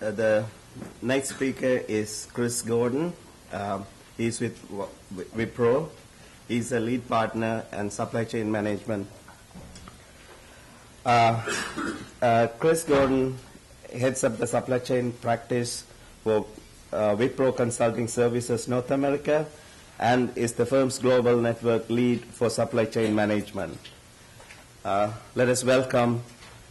The next speaker is Chris Gordon. He's with Wipro. He's a lead partner and supply chain management. Chris Gordon heads up the supply chain practice for Wipro Consulting Services North America and is the firm's global network lead for supply chain management. Let us welcome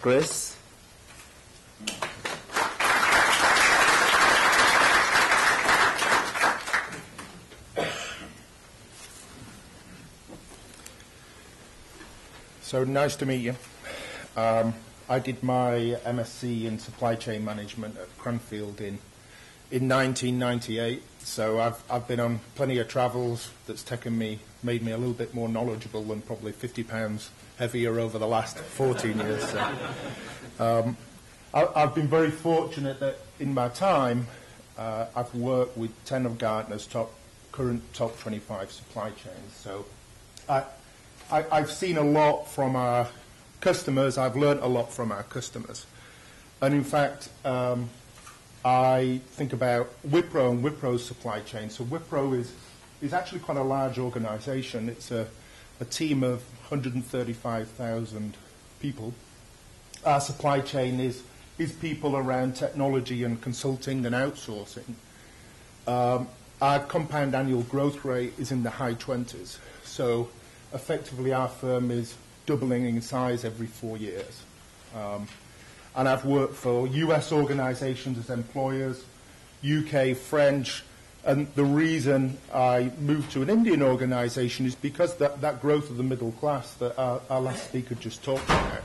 Chris. So nice to meet you. I did my MSc in supply chain management at Cranfield in 1998. So I've been on plenty of travels that's made me a little bit more knowledgeable and probably 50 pounds heavier over the last 14 years. So, I've been very fortunate that in my time I've worked with 10 of Gartner's current top 25 supply chains. So I've seen a lot from our customers. I've learned a lot from our customers. And in fact, I think about Wipro and Wipro's supply chain. So Wipro is actually quite a large organization. It's a team of 135,000 people. Our supply chain is people around technology and consulting and outsourcing. Our compound annual growth rate is in the high 20s. So effectively, our firm is doubling in size every 4 years. And I've worked for US organizations as employers, UK, French, and the reason I moved to an Indian organization is because that growth of the middle class that our last speaker just talked about,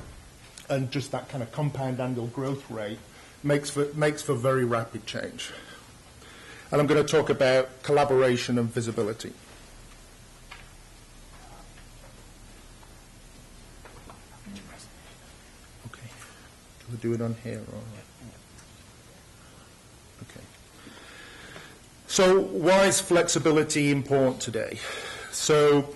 and just that kind of compound annual growth rate makes for very rapid change. And I'm going to talk about collaboration and visibility. We'll do it on here. Okay. So why is flexibility important today? So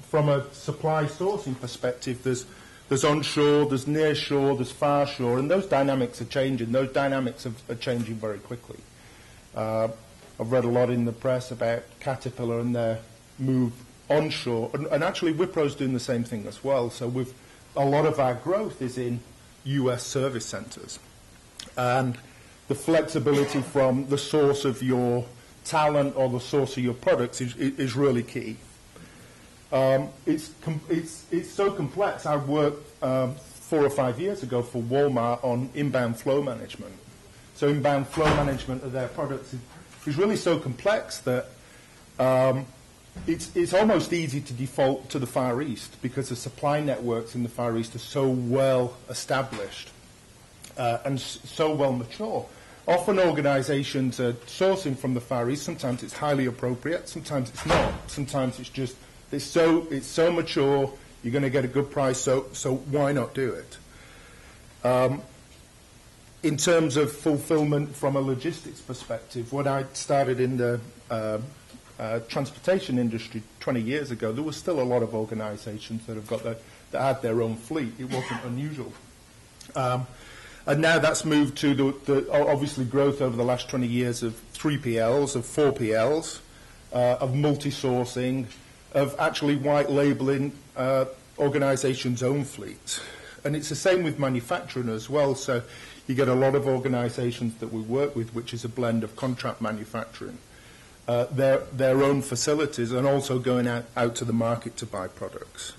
from a supply sourcing perspective, there's onshore, there's nearshore, there's far shore, and those dynamics are changing. Those dynamics are changing very quickly. I've read a lot in the press about Caterpillar and their move onshore, and actually Wipro's doing the same thing as well. So a lot of our growth is in US service centers. And the flexibility from the source of your talent or the source of your products is really key. It's so complex. I worked 4 or 5 years ago for Walmart on inbound flow management. So inbound flow management of their products is really so complex that it's almost easy to default to the Far East because the supply networks in the Far East are so well established and so well mature. Often organizations are sourcing from the Far East. Sometimes it's highly appropriate, sometimes it's not. Sometimes it's just, it's so mature, you're going to get a good price, so why not do it? In terms of fulfillment from a logistics perspective, when I started in the transportation industry 20 years ago, there was still a lot of organizations that had their own fleet. It wasn't unusual. And now that's moved to the obviously growth over the last 20 years of 3PLs, of 4PLs, of multi-sourcing, of actually white labeling organizations' own fleets. And it's the same with manufacturing as well. So you get a lot of organizations that we work with, which is a blend of contract manufacturing, their own facilities, and also going out to the market to buy products.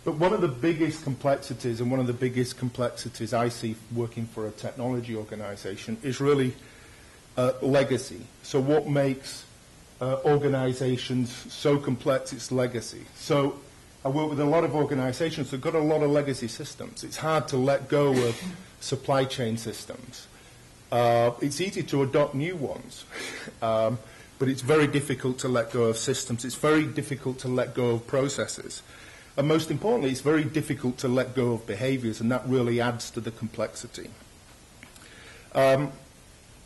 But one of the biggest complexities, and one of the biggest complexities I see working for a technology organization, is really legacy. So what makes organizations so complex? It's legacy. So I work with a lot of organizations that have got a lot of legacy systems. It's hard to let go of supply chain systems. It's easy to adopt new ones, but it's very difficult to let go of systems. It's very difficult to let go of processes. And most importantly, it's very difficult to let go of behaviors, and that really adds to the complexity.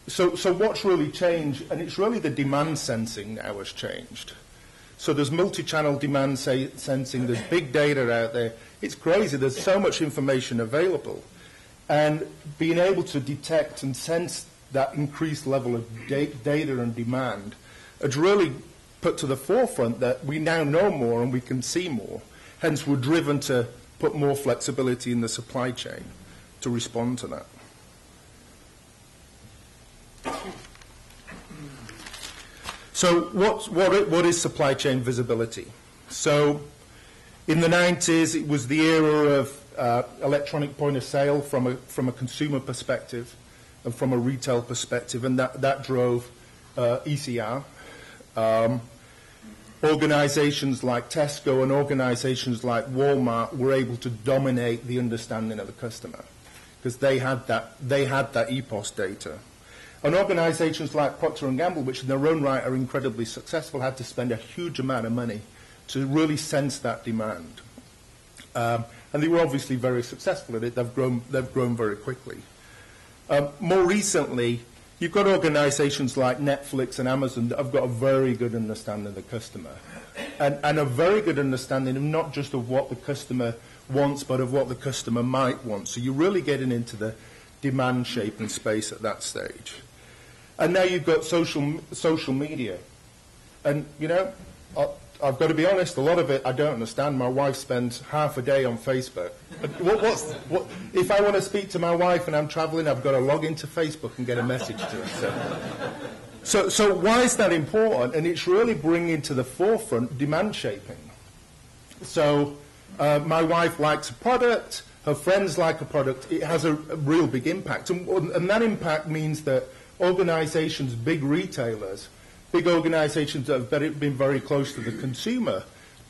So what's really changed, and it's really the demand sensing now has changed. So there's multi-channel demand sensing, there's big data out there. It's crazy, there's so much information available. And being able to detect and sense that increased level of data and demand has really put to the forefront that we now know more and we can see more. Hence, we're driven to put more flexibility in the supply chain to respond to that. So what is supply chain visibility? So in the 90s, it was the era of electronic point of sale from a consumer perspective and from a retail perspective, and that drove ECR. Organizations like Tesco and organizations like Walmart were able to dominate the understanding of the customer because they had that EPOS data. And organizations like Procter & Gamble, which in their own right are incredibly successful, had to spend a huge amount of money to really sense that demand. And they were obviously very successful at it. They've grown very quickly. More recently, you've got organizations like Netflix and Amazon that have got a very good understanding of the customer and a very good understanding of not just of what the customer wants, but of what the customer might want. So you're really getting into the demand shaping space at that stage. And now you've got social media. And, you know, I've got to be honest, a lot of it I don't understand. My wife spends half a day on Facebook. If I want to speak to my wife and I'm traveling, I've got to log into Facebook and get a message to her. So why is that important? And it's really bringing to the forefront demand shaping. So my wife likes a product, her friends like a product, it has a real big impact. And that impact means that organizations, big retailers, big organizations that have been very close to the consumer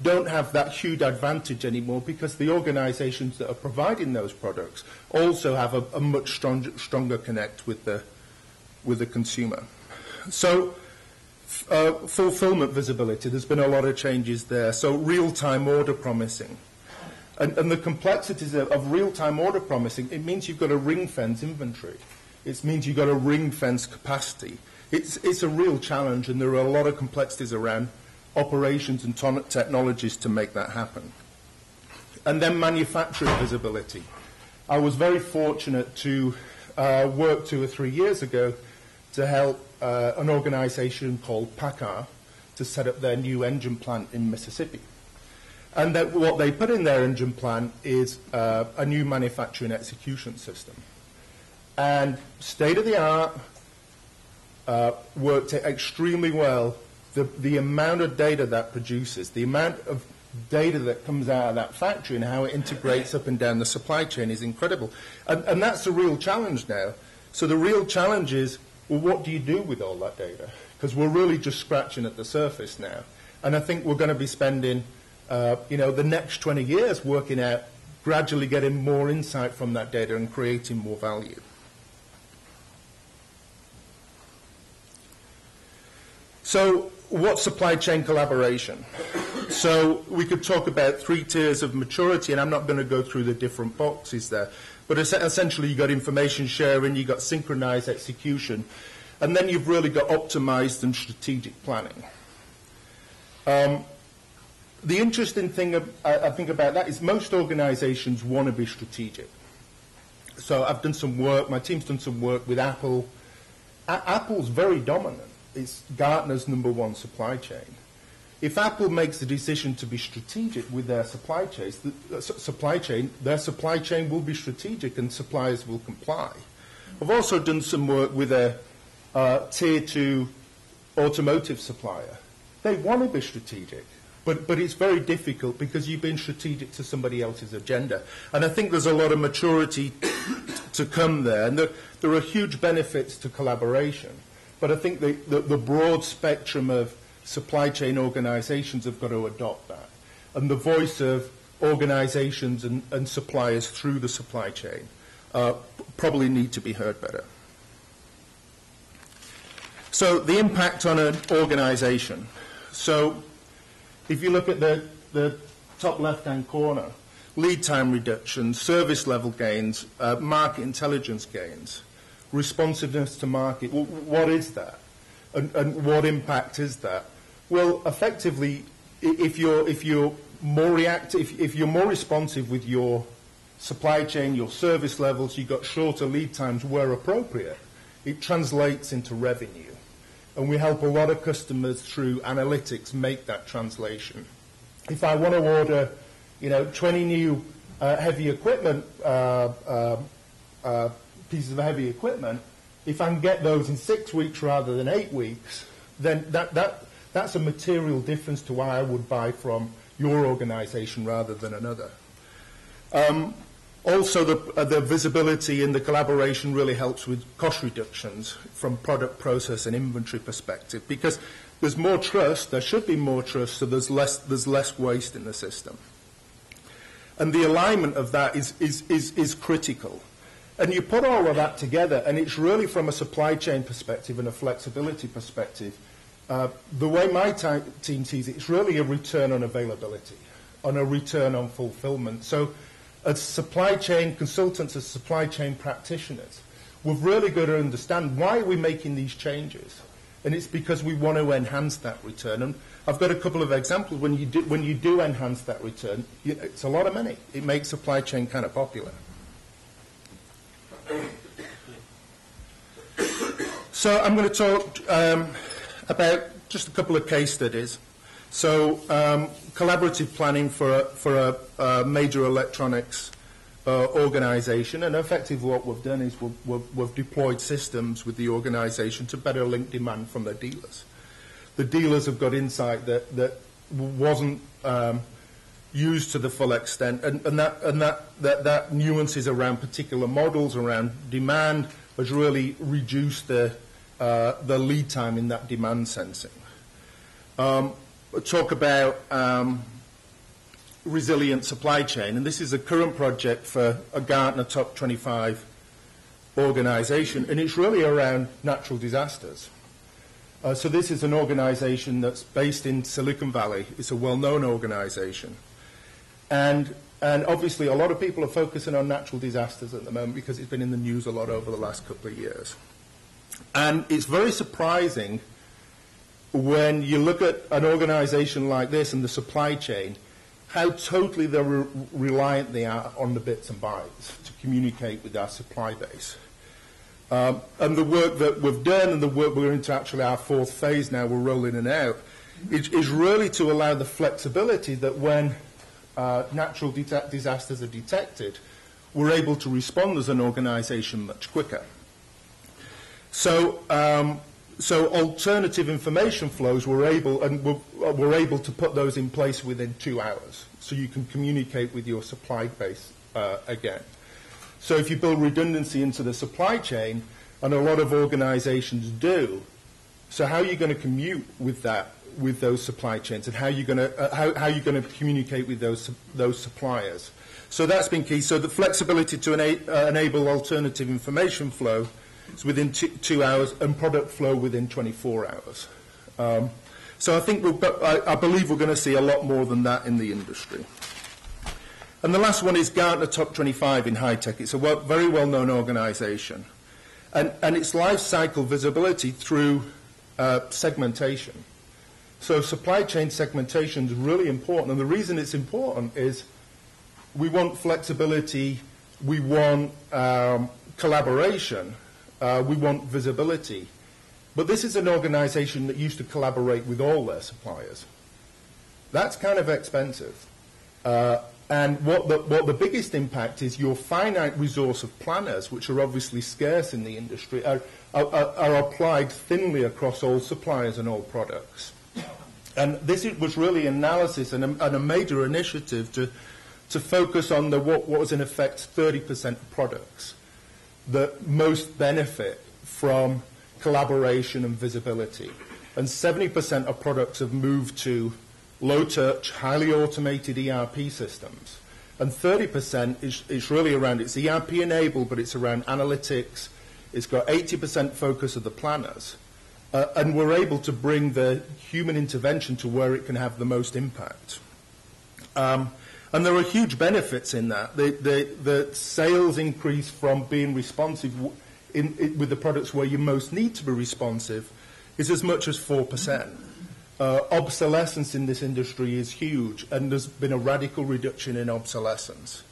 don't have that huge advantage anymore because the organizations that are providing those products also have a much stronger connect with the consumer. So fulfillment visibility, there's been a lot of changes there. So real-time order promising. And the complexities of real-time order promising, it means you've got to ring-fence inventory. It means you've got to ring-fence capacity. It's a real challenge, and there are a lot of complexities around operations and technologies to make that happen. And then manufacturing visibility. I was very fortunate to work 2 or 3 years ago to help an organization called PACCAR to set up their new engine plant in Mississippi. And what they put in their engine plant is a new manufacturing execution system. And state-of-the-art, worked extremely well. The amount of data that produces, the amount of data that comes out of that factory and how it integrates up and down the supply chain is incredible. And that's the real challenge now. So the real challenge is, well, what do you do with all that data? Because we're really just scratching at the surface now. And I think we're going to be spending the next 20 years working out, gradually getting more insight from that data and creating more value. So what's supply chain collaboration? So we could talk about 3 tiers of maturity, and I'm not going to go through the different boxes there. But essentially you've got information sharing, you've got synchronized execution, and then you've really got optimized and strategic planning. The interesting thing I think about that is most organizations want to be strategic. So I've done some work, my team's done some work with Apple. Apple's very dominant. It's Gartner's #1 supply chain. If Apple makes the decision to be strategic with their supply chain, their supply chain will be strategic and suppliers will comply. I've also done some work with a tier 2 automotive supplier. They want to be strategic. But it's very difficult because you've been strategic to somebody else's agenda. And I think there's a lot of maturity to come there. And there are huge benefits to collaboration. But I think the broad spectrum of supply chain organizations have got to adopt that. And the voice of organizations and suppliers through the supply chain probably need to be heard better. So the impact on an organization. So if you look at the top left-hand corner, lead time reduction, service level gains, market intelligence gains, responsiveness to market. Well, what is that? And what impact is that? Well, effectively, if you're more reactive, if you're more responsive with your supply chain, your service levels, you've got shorter lead times where appropriate, it translates into revenue. And we help a lot of customers through analytics make that translation. If I want to order, 20 new heavy equipment, pieces of heavy equipment, if I can get those in 6 weeks rather than 8 weeks, then that's a material difference to why I would buy from your organization rather than another. Also, the visibility and the collaboration really helps with cost reductions from product, process, and inventory perspective, because there's more trust, there should be more trust, so there's less waste in the system. And the alignment of that is critical. And you put all of that together, and it's really from a supply chain perspective and a flexibility perspective. The way my team sees it, it's really a return on availability, on a return on fulfillment. So as supply chain consultants, as supply chain practitioners, we've really got to understand why are we making these changes. And it's because we want to enhance that return. And I've got a couple of examples. When you do enhance that return, it's a lot of money. It makes supply chain kind of popular. So I'm going to talk about just a couple of case studies. So collaborative planning for a major electronics organization, and effectively what we've done is we've deployed systems with the organization to better link demand from their dealers. The dealers have got insight that wasn't used to the full extent, and that nuances around particular models, around demand, has really reduced the lead time in that demand sensing. Talk about resilient supply chain, and this is a current project for a Gartner Top 25 organization, and it's really around natural disasters. So this is an organization that's based in Silicon Valley. It's a well-known organization. And obviously a lot of people are focusing on natural disasters at the moment because it's been in the news a lot over the last couple of years. And it's very surprising when you look at an organization like this and the supply chain, how totally they're reliant they are on the bits and bytes to communicate with our supply base. And the work that we've done and the work we're into actually our fourth phase now, we're rolling it out, is really to allow the flexibility that when natural disasters are detected, we're able to respond as an organization much quicker. So alternative information flows, we're able to put those in place within 2 hours, so you can communicate with your supply base again. So if you build redundancy into the supply chain, and a lot of organizations do, so how are you going to commute with that, with those supply chains, and how are you going to communicate with those suppliers? So that's been key. So the flexibility to enable alternative information flow is within 2 hours, and product flow within 24 hours. So I think I believe we're going to see a lot more than that in the industry. And the last one is Gartner Top 25 in high tech. It's a very well-known organization. And it's life cycle visibility through segmentation. So supply chain segmentation is really important. And the reason it's important is we want flexibility, we want collaboration, we want visibility. But this is an organization that used to collaborate with all their suppliers. That's kind of expensive. And what the biggest impact is, your finite resource of planners, which are obviously scarce in the industry, are applied thinly across all suppliers and all products. And this was really analysis and a major initiative to focus on what was in effect 30% of products that most benefit from collaboration and visibility. And 70% of products have moved to low-touch, highly automated ERP systems. And 30% is really around, it's ERP-enabled, but it's around analytics. It's got 80% focus of the planners. And we're able to bring the human intervention to where it can have the most impact. And there are huge benefits in that. The sales increase from being responsive with the products where you most need to be responsive is as much as 4%. Obsolescence in this industry is huge, and there's been a radical reduction in obsolescence.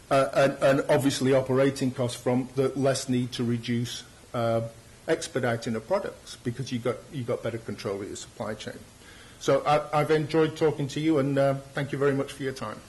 And obviously operating costs from the less need to reduce expediting of products, because you've got better control of your supply chain. So I've enjoyed talking to you, and thank you very much for your time.